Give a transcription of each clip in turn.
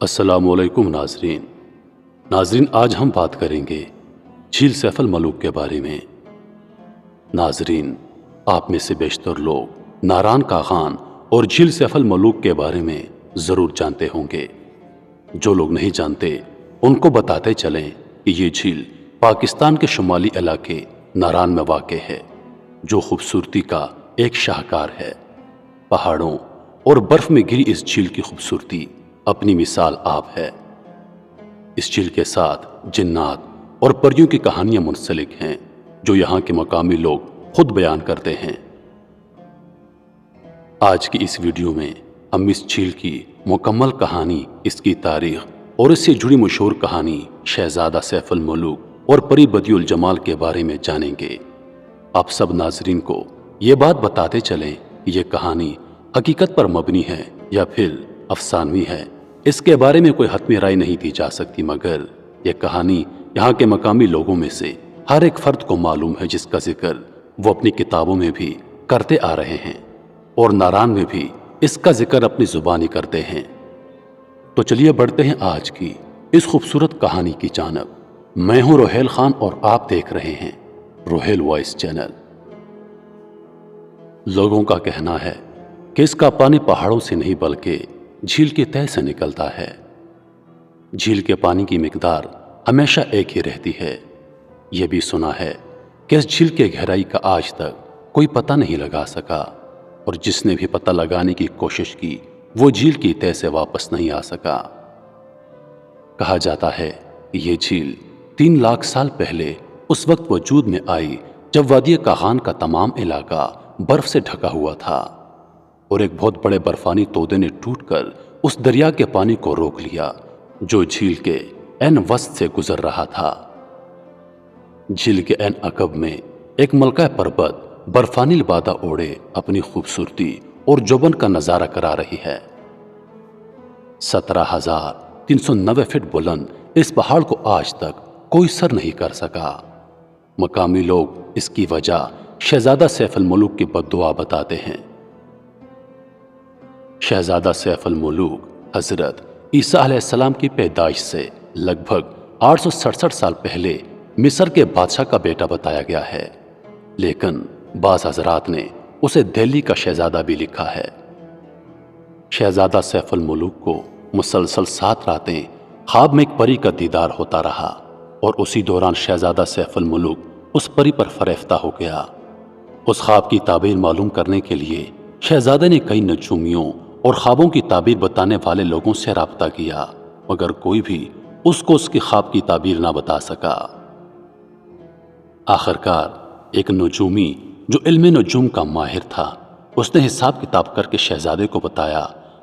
अस्सलाम वालेकुम नाजरीन, आज हम बात करेंगे झील सैफ अल मलूक के बारे में। नाजरीन, आप में से बेशतर लोग नारान का खान और झील सैफ अल मलूक के बारे में ज़रूर जानते होंगे। जो लोग नहीं जानते उनको बताते चलें कि ये झील पाकिस्तान के शुमाली इलाके नारान में वाक़ है, जो खूबसूरती का एक शाहकार है। पहाड़ों और बर्फ में घिरी इस झील की खूबसूरती अपनी मिसाल आप है। इस झील के साथ जिन्नात और परियों की कहानियां मुंसलिक हैं, जो यहाँ के मकामी लोग खुद बयान करते हैं। आज की इस वीडियो में हम इस झील की मुकम्मल कहानी, इसकी तारीख और इससे जुड़ी मशहूर कहानी शहजादा सैफ अल मलूक और परी बदियुल जमाल के बारे में जानेंगे। आप सब नाजरीन को ये बात बताते चलें कि यह कहानी हकीकत पर मबनी है या फिर अफसानवी है, इसके बारे में कोई हतमी राय नहीं दी जा सकती, मगर यह कहानी यहाँ के मकामी लोगों में से हर एक फर्द को मालूम है, जिसका जिक्र वो अपनी किताबों में भी करते आ रहे हैं और नारान में भी इसका जिक्र अपनी जुबानी करते हैं। तो चलिए बढ़ते हैं आज की इस खूबसूरत कहानी की जानब। मैं हूं रोहेल खान और आप देख रहे हैं रोहेल वॉइस चैनल। लोगों का कहना है कि इसका पानी पहाड़ों से नहीं बल्कि झील के तह से निकलता है। झील के पानी की मिकदार हमेशा एक ही रहती है। यह भी सुना है कि इस झील के गहराई का आज तक कोई पता नहीं लगा सका, और जिसने भी पता लगाने की कोशिश की वो झील की तह से वापस नहीं आ सका। कहा जाता है कि ये झील 3 लाख साल पहले उस वक्त वजूद में आई जब वादी कागान का तमाम इलाका बर्फ से ढका हुआ था और एक बहुत बड़े बर्फानी तोदे ने टूटकर उस दरिया के पानी को रोक लिया जो झील के ऐन वस्त से गुजर रहा था। झील के ऐन अकब में एक मलका पर्वत बर्फानी लिबादा ओढ़े अपनी खूबसूरती और जोबन का नजारा करा रही है। 17,390 फीट बुलंद इस पहाड़ को आज तक कोई सर नहीं कर सका। मकामी लोग इसकी वजह शहजादा सैफ अल मलूक की बद्दुआ बताते हैं। शहजादा सैफ अल मलूक हजरत ईसा अलैहिस्सलाम की पैदाइश से लगभग 867 साल पहले मिस्र के बादशाह का बेटा बताया गया है, लेकिन बाज़ हजरात ने उसे दिल्ली का शहजादा भी लिखा है। शहजादा सैफ अल मलूक को मुसलसल 7 रातें ख्वाब में एक परी का दीदार होता रहा और उसी दौरान शहजादा सैफ अल मलूक उस परी पर फरेफ्ता हो गया। उस ख्वाब की ताबीर मालूम करने के लिए शहजादे ने कई नजूमियों और ख्वाबों की ताबीर बताने वाले लोगों से राब्ता किया, मगर कोई भी उसको उसकी ख्वाब की ताबीर ना बता सका। आखिरकार एक नजूमी जो इल्म नजूम का माहिर था, उसने हिसाब किताब करके शहजादे को बताया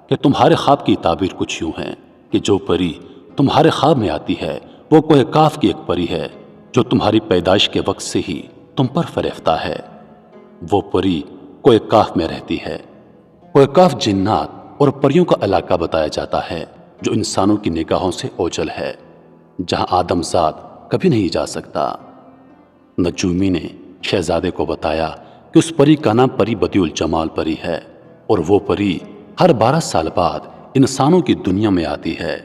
कि तुम्हारे ख्वाब की ताबीर कुछ यूं है कि जो परी तुम्हारे ख्वाब में आती है वो कोह काफ की एक परी है जो तुम्हारी पैदाइश के वक्त से ही तुम पर फरेफ्ता है। वो परी कोह काफ में रहती है। कोह काफ जिन्नात और परियों का इलाका बताया जाता है जो इंसानों की निगाहों से ओझल है, जहां आदमजाद कभी नहीं जा सकता। नजूमी ने शहजादे को बताया कि उस परी का नाम परी बदियुल जमाल परी है और वो परी हर 12 साल बाद इंसानों की दुनिया में आती है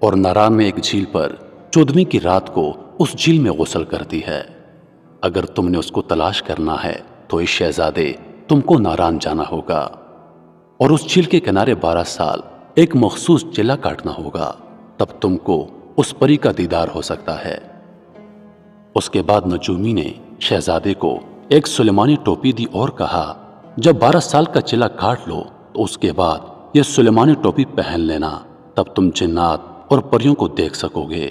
और नारान में एक झील पर 14वीं की रात को उस झील में गुस्ल करती है। अगर तुमने उसको तलाश करना है तो इस शहजादे तुमको नारान जाना होगा और उस झील के किनारे 12 साल एक मखसूस चिल्ला काटना होगा, तब तुमको उस परी का दीदार हो सकता है। उसके बाद नजूमी ने शहजादे को एक सुलेमानी टोपी दी और कहा, जब 12 साल का चिल्ला काट लो तो उसके बाद यह सुलेमानी टोपी पहन लेना, तब तुम जिन्नात और परियों को देख सकोगे।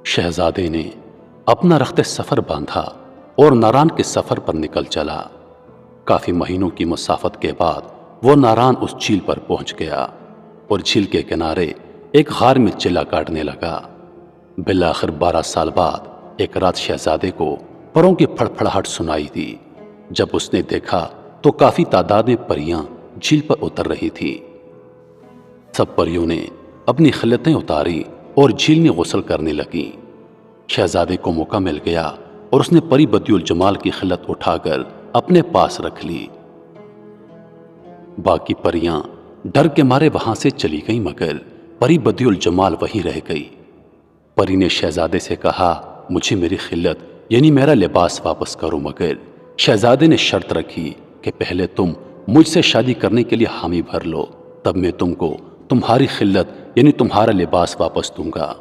शहजादे ने अपना रख्ते सफर बांधा और नारान के सफर पर निकल चला। काफी महीनों की मुसाफत के बाद वो नारान उस झील पर पहुंच गया और झील के किनारे एक गार में चिल्ला काटने लगा। बिलाखिर 12 साल बाद एक रात शहजादे को परों की फड़फड़ाहट सुनाई दी। जब उसने देखा तो काफी तादाद में परियां झील पर उतर रही थी। सब परियों ने अपनी खिलतें उतारी और झील में गुस्ल करने लगी। शहजादे को मौका मिल गया और उसने परी बदियुल जमाल की खिलत उठाकर अपने पास रख ली। बाकी परियां ڈر کے مارے وہاں سے چلی گئی، مگر پری بدی الجمال وہیں رہ گئی۔ پری نے شہزادے سے کہا مجھے میری خلت یعنی میرا لباس واپس کرو، مگر شہزادے نے شرط رکھی کہ پہلے تم مجھ سے شادی کرنے کے لیے حامی بھر لو، تب میں تم کو تمہاری خلت یعنی تمہارا لباس واپس دوں گا۔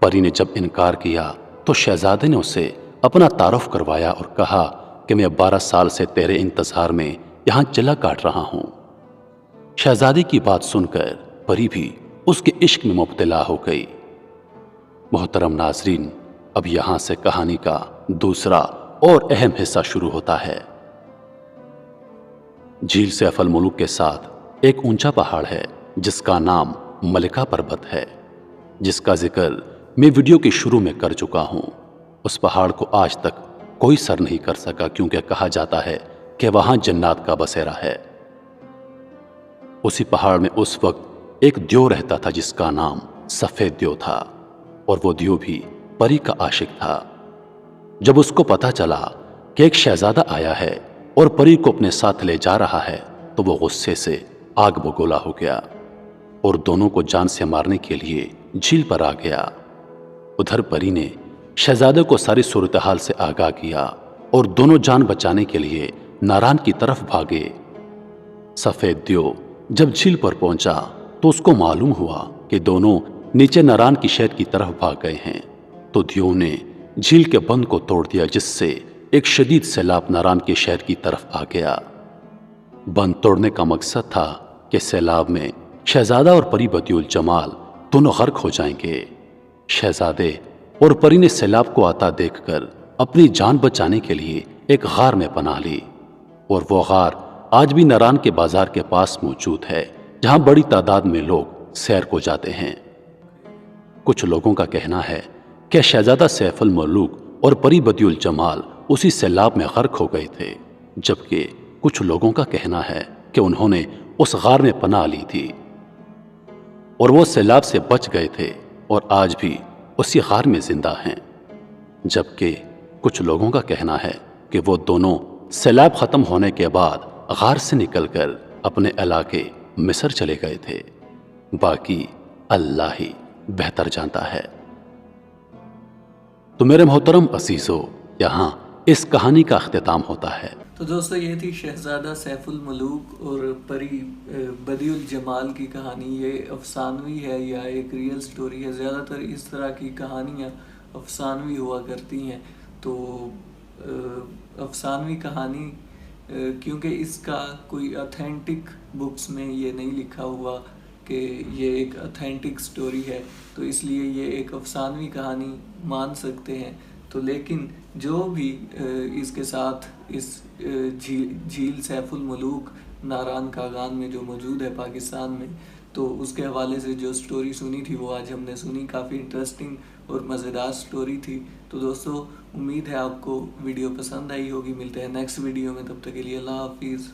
پری نے جب انکار کیا تو شہزادے نے اسے اپنا تعارف کروایا اور کہا کہ میں 12 سال سے تیرے انتظار میں یہاں چلا کاٹ رہا ہوں۔ شہزادے کی بات سن کر پری بھی اس کے عشق میں مبتلا ہو گئی۔ محترم ناظرین، اب یہاں سے کہانی کا دوسرا اور اہم حصہ شروع ہوتا ہے۔ جھیل سیف الملوک کے ساتھ ایک اونچا پہاڑ ہے جس کا نام ملکہ پربت ہے، جس کا ذکر میں ویڈیو کے شروع میں کر چکا ہوں۔ اس پہاڑ کو آج تک کوئی سر نہیں کر سکا، کیونکہ کہا جاتا ہے کہ وہاں جنات کا بسیرا ہے۔ اسی پہاڑ میں اس وقت ایک دیو رہتا تھا جس کا نام سفید دیو تھا، اور وہ دیو بھی پری کا عاشق تھا۔ جب اس کو پتا چلا کہ ایک شہزادہ آیا ہے اور پری کو اپنے ساتھ لے جا رہا ہے تو وہ غصے سے آگ بگولا ہو گیا اور دونوں کو جان سے مارنے کے لیے جھیل پر آ گیا۔ ادھر پری نے شہزادے کو ساری صورتحال سے آگاہ کیا اور دونوں جان بچانے کے لیے ناران کی طرف بھاگے۔ سفید دیو جب جھیل پر پہنچا تو اس کو معلوم ہوا کہ دونوں نیچے ناران کی شہر کی طرف بھاگ گئے ہیں، تو دیو نے جھیل کے بند کو توڑ دیا، جس سے ایک شدید سیلاب ناران کے شہر کی طرف آ گیا۔ بند توڑنے کا مقصد تھا کہ سیلاب میں شہزادہ اور پری بدی الجمال دونوں غرق ہو جائیں گے۔ شہزادے اور پری نے سیلاب کو آتا دیکھ کر اپنی جان بچانے کے لیے ایک غار میں پناہ لی، اور وہ غار آج بھی ناران کے بازار کے پاس موجود ہے، جہاں بڑی تعداد میں لوگ سیر کو جاتے ہیں۔ کچھ لوگوں کا کہنا ہے کہ شہزادہ سیف الملوک اور پری بدی الجمال اسی سیلاب میں غرق ہو گئے تھے، جبکہ کچھ لوگوں کا کہنا ہے کہ انہوں نے اس غار میں پناہ لی تھی اور وہ سیلاب سے بچ گئے تھے اور آج بھی اسی غار میں زندہ ہیں، جبکہ کچھ لوگوں کا کہنا ہے کہ وہ دونوں سیلاب ختم ہونے کے بعد غار سے نکل کر اپنے علاقے مصر چلے گئے تھے۔ باقی اللہ ہی بہتر جانتا ہے۔ تو میرے محترم عزیزو، یہاں اس کہانی کا اختتام ہوتا ہے۔ تو دوستو، یہ تھی شہزادہ سیف الملوک اور پری بدی الجمال کی کہانی۔ یہ افسانوی ہے یا ایک ریئل سٹوری ہے؟ زیادہ تر اس طرح کی کہانیاں افسانوی ہوا کرتی ہیں۔ تو افسانوی کہانی کیونکہ اس کا کوئی اتھینٹک بکس میں یہ نہیں لکھا ہوا کہ یہ ایک اتھینٹک سٹوری ہے، تو اس لیے یہ ایک افسانوی کہانی مان سکتے ہیں۔ تو لیکن جو بھی اس کے ساتھ اس جھیل سیف الملوک ناران کاغان میں جو موجود ہے پاکستان میں، تو اس کے حوالے سے جو سٹوری سنی تھی وہ آج ہم نے سنی۔ کافی انٹرسٹنگ اور مزیدار سٹوری تھی۔ تو دوستو، امید ہے آپ کو ویڈیو پسند آئی ہوگی۔ ملتے ہیں نیکسٹ ویڈیو میں، تب تک کے لیے اللہ حافظ۔